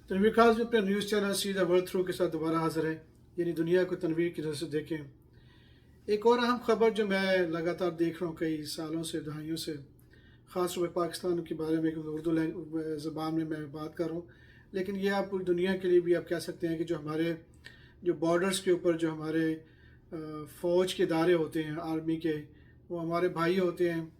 तनवीर खास में अपने न्यूज़ चैनल सीधा वर्ल्ड थ्रू के साथ दोबारा हाजिर है, यानी दुनिया को तनवीर की नज़र से देखें। एक और अहम खबर जो मैं लगातार देख रहा हूँ कई सालों से, दहाइयों से, ख़ास तौर पर पाकिस्तान के बारे में, क्योंकि उर्दू ज़बान में मैं बात कर रहा हूँ, लेकिन ये आप पूरी दुनिया के लिए भी आप कह सकते हैं कि जो हमारे जो बॉर्डर्स के ऊपर जो हमारे फ़ौज के इदारे होते हैं, आर्मी के, वो हमारे भाई होते हैं।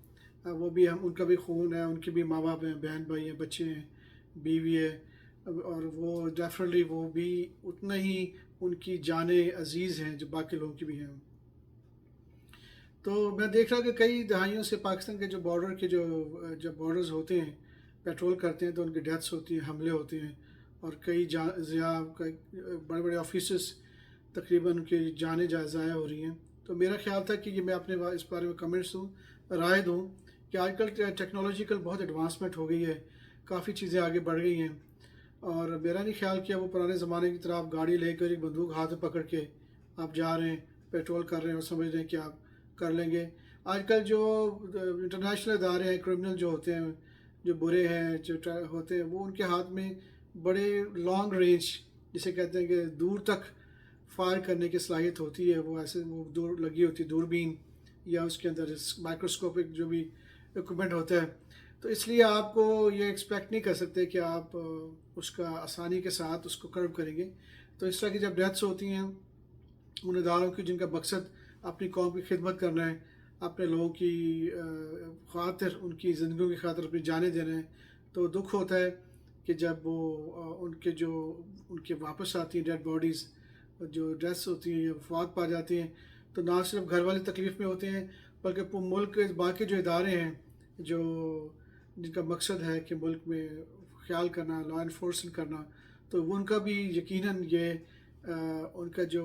वो भी हम उनका भी खून है, उनके भी माँ बाप हैं, बहन भाई हैं, बच्चे हैं, बीवी है। और वो डेफिनेटली वो भी उतना ही उनकी जानें अजीज़ हैं जो बाकी लोगों की भी हैं। तो मैं देख रहा कि कई दहाइयों से पाकिस्तान के जो बॉर्डर के जो जब बॉर्डर्स होते हैं, पेट्रोल करते हैं तो उनकी डेथ्स होती हैं, हमले होते हैं, और कई बड़े बड़े ऑफिसर्स तकरीबन उनकी जानें ज़ाया हो रही हैं। तो मेरा ख्याल था कि ये मैं अपने इस बारे में कमेंट्स दूँ, राय दूँ कि आजकल टेक्नोलॉजिकल बहुत एडवांसमेंट हो गई है, काफ़ी चीज़ें आगे बढ़ गई हैं। और मेरा नहीं ख्याल कि वो पुराने ज़माने की तरह आप गाड़ी लेकर एक बंदूक हाथ में पकड़ के आप जा रहे हैं, पेट्रोल कर रहे हैं और समझ रहे हैं कि आप कर लेंगे। आजकल जो इंटरनेशनल इदारे हैं, क्रिमिनल जो होते हैं, जो बुरे हैं, होते हैं, वो उनके हाथ में बड़े लॉन्ग रेंज, जिसे कहते हैं कि दूर तक फायर करने की सलाहियत होती है। वो ऐसे वो दूर लगी होती है दूरबीन, या उसके अंदर माइक्रोस्कोपिक जो भी इक्विपमेंट होता है। तो इसलिए आपको ये एक्सपेक्ट नहीं कर सकते कि आप उसका आसानी के साथ उसको कर्व करेंगे। तो इस तरह की जब डेथ्स होती हैं उन इदारों की जिनका मकसद अपनी कौम की खिदमत करना है, अपने लोगों की खातिर, उनकी ज़िंदगियों की खातिर अपनी जानें देना है, तो दुख होता है कि जब वो उनके वापस आती हैं डेड बॉडीज़, जो डेथ्स होती हैं या वफात पा जाती हैं, तो ना सिर्फ घर वाले तकलीफ़ में होते हैं, बल्कि मुल्क के बाकी जो इदारे हैं, जो जिनका मकसद है कि मुल्क में ख्याल करना, लॉ इन्फोर्समेंट करना, तो उनका भी यकीनन ये उनका जो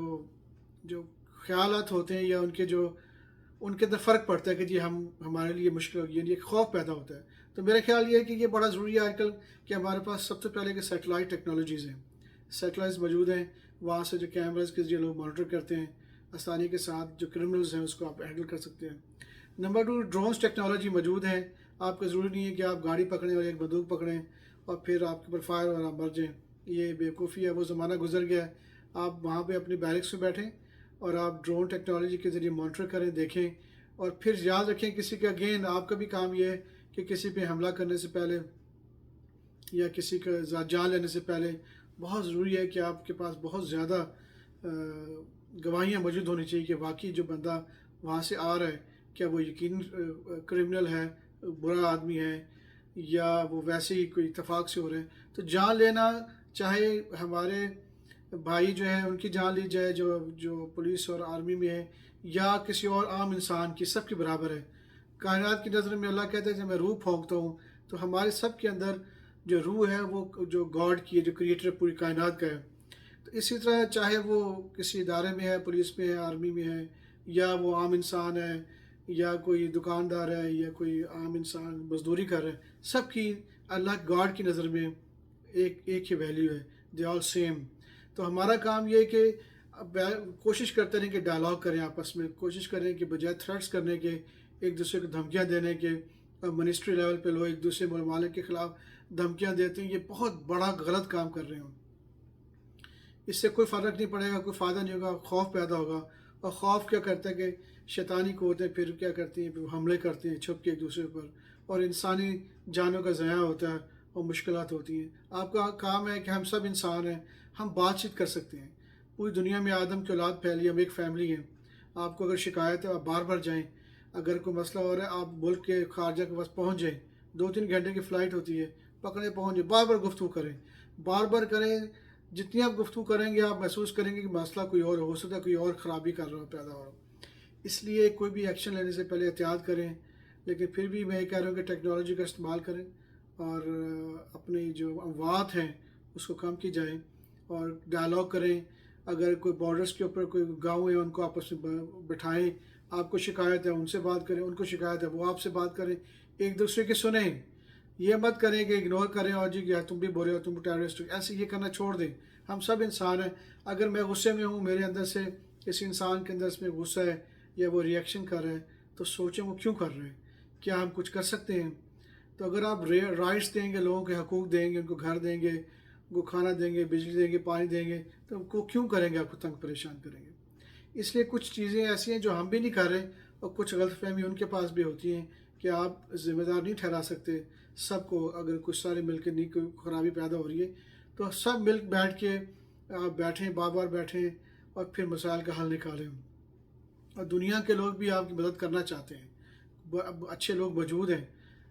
जो ख़यालात होते हैं, या उनके अंदर फ़र्क पड़ता है कि जी हम हमारे लिए मुश्किल होगी, यानी एक खौफ पैदा होता है। तो मेरा ख़्याल ये है कि ये बड़ा ज़रूरी है आजकल कि हमारे पास सबसे पहले कि सैटेलाइट टेक्नोलॉजीज़ हैं, सैटेलाइट्स मौजूद हैं, वहाँ से जो कैमराज़ के ज़रिए लोग मॉनिटर करते हैं, आसानी के साथ जो क्रिमिनल्स हैं उसको आप हैंडल कर सकते हैं। नंबर 2, ड्रोन्स टेक्नोलॉजी मौजूद है। आपको ज़रूरी नहीं है कि आप गाड़ी पकड़ें और एक बंदूक पकड़ें और फिर आपके ऊपर फायर और आप मर जाएँ। ये बेवकूफ़ी है, वो ज़माना गुजर गया है। आप वहाँ पे अपनी बैरिक्स में बैठें और आप ड्रोन टेक्नोलॉजी के ज़रिए मॉनिटर करें, देखें, और फिर याद रखें किसी का, अगेन आपका भी काम ये है कि किसी पे हमला करने से पहले या किसी का जान लेने से पहले बहुत ज़रूरी है कि आपके पास बहुत ज़्यादा गवाहियाँ मौजूद होनी चाहिए कि वाकई जो बंदा वहाँ से आ रहा है, क्या वो यकीन क्रिमिनल है, बुरा आदमी है, या वो वैसे ही कोई इत्तेफाक से हो रहे हैं। तो जान लेना, चाहे हमारे भाई जो हैं उनकी जान ली जाए जो जो पुलिस और आर्मी में है, या किसी और आम इंसान की, सबकी बराबर है। कायनात की नज़र में अल्लाह कहते हैं जब मैं रूह फूंकता हूँ तो हमारे सब के अंदर जो रूह है वो जो गॉड की है, जो क्रिएटर पूरी कायनात का है। तो इसी तरह चाहे वो किसी इदारे में है, पुलिस में है, आर्मी में है, या वो आम इंसान है, या कोई दुकानदार है, या कोई आम इंसान मजदूरी कर रहा है, सबकी अल्लाह गॉड की नज़र में एक ही वैल्यू है, दे ऑल सेम। तो हमारा काम ये है कि कोशिश करते रहें कि डायलॉग करें आपस में, कोशिश करें कि बजाय थ्रेट्स करने के, एक दूसरे को धमकियाँ देने के, मिनिस्ट्री लेवल पे लोग एक दूसरे ममालिक के ख़िलाफ़ धमकियाँ देते हैं, ये बहुत बड़ा गलत काम कर रहे हैं। इससे कोई फ़र्क नहीं पड़ेगा, कोई फ़ायदा नहीं होगा, खौफ पैदा होगा। और खौफ क्या करता है कि शैतानी को होते हैं, फिर क्या करती हैं, फिर हमले करते हैं छुप के एक दूसरे पर, और इंसानी जानों का ज़या होता है और मुश्किलात होती हैं। आपका काम है कि हम सब इंसान हैं, हम बातचीत कर सकते हैं। पूरी दुनिया में आदम की औलाद फैली, हम एक फ़ैमिली हैं। आपको अगर शिकायत है आप बार बार जाएँ, अगर कोई मसला हो रहा है आप मुल्क के खारजा के पास पहुँच जाएँ, 2-3 घंटे की फ़्लाइट होती है, पकड़े पहुँच जाए, बार बार गुफ्तगू करें, बार बार करें। जितनी आप गुफ्तगू करेंगे आप महसूस करेंगे कि मसला कोई और हो सकता है, कोई और ख़राबी कर रहा हो, पैदा हो रहा हो। इसलिए कोई भी एक्शन लेने से पहले एहतियात करें। लेकिन फिर भी मैं ये कह रहा हूँ कि टेक्नोलॉजी का इस्तेमाल करें, और अपनी जो अमवात हैं उसको कम की जाए, और डायलॉग करें। अगर कोई बॉर्डर्स के ऊपर कोई गाँव है उनको आपस में बिठाएं, आपको शिकायत है उनसे बात करें, उनको शिकायत है वो आपसे बात करें, एक दूसरे की सुने। ये मत करें कि इग्नोर करें और जी यार तुम भी बोले हो, तुम टेररिस्ट हो, ऐसे ये करना छोड़ दें। हम सब इंसान हैं। अगर मैं गुस्से में हूँ, मेरे अंदर से किसी इंसान के अंदर इसमें गुस्सा है या वो रिएक्शन कर रहे हैं, तो सोचें वो क्यों कर रहे हैं, क्या हम कुछ कर सकते हैं। तो अगर आप राइट्स देंगे, लोगों के हकूक़ देंगे, उनको घर देंगे, उनको खाना देंगे, बिजली देंगे, पानी देंगे, तो उनको क्यों करेंगे, आपको तंग परेशान करेंगे। इसलिए कुछ चीज़ें ऐसी हैं जो हम भी नहीं कर रहे, और कुछ गलतफहमी उनके पास भी होती हैं कि आप ज़िम्मेदार नहीं ठहरा सकते सबको। अगर कुछ सारे मिल के नहीं कोई ख़राबी पैदा हो रही है, तो सब मिल बैठ के आप बैठें, बार बार बैठें और फिर मसाइल का हल निकालें। और दुनिया के लोग भी आपकी मदद करना चाहते हैं, अच्छे लोग मौजूद हैं।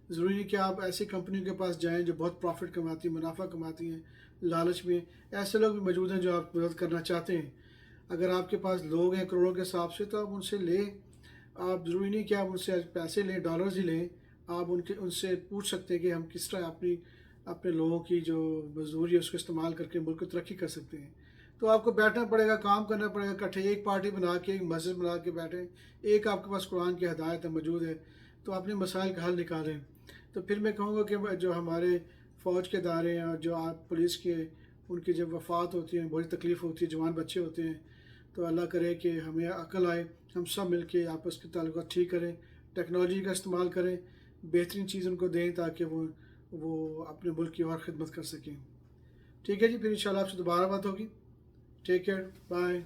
ज़रूरी नहीं कि आप ऐसी कंपनियों के पास जाएं जो बहुत प्रॉफिट कमाती हैं, मुनाफा कमाती हैं, लालच में। ऐसे लोग भी मौजूद हैं जो आपकी मदद करना चाहते हैं। अगर आपके पास लोग हैं करोड़ों के हिसाब से, तो आप उनसे लें। आप ज़रूरी नहीं कि आप उनसे पैसे लें, डॉलर्स ही लें। आप उनसे पूछ सकते हैं कि हम किस तरह अपने लोगों की जो मजदूरी है उसको इस्तेमाल करके मुल्क को तरक्की कर सकते हैं। तो आपको बैठना पड़ेगा, काम करना पड़ेगा इकट्ठे, एक पार्टी बना के, एक मस्जिद बना के बैठें, एक आपके पास कुरान की हिदायत है मौजूद है, तो अपने मसाइल का हल निकालें। तो फिर मैं कहूँगा कि जो हमारे फ़ौज के इदारे हैं और जो आप पुलिस के, उनकी जब वफ़ात होती है, बड़ी तकलीफ़ होती है, जवान बच्चे होते हैं, तो अल्लाह करे कि हमें अक्ल आए, हम सब मिल के आपस के ताल्लुकात ठीक करें, टेक्नोलॉजी का इस्तेमाल करें, बेहतरीन चीज़ उनको दें ताकि वो अपने मुल्क की और ख़िदमत कर सकें। ठीक है जी, फिर इंशाल्लाह आपसे दोबारा बात होगी। Take care, bye.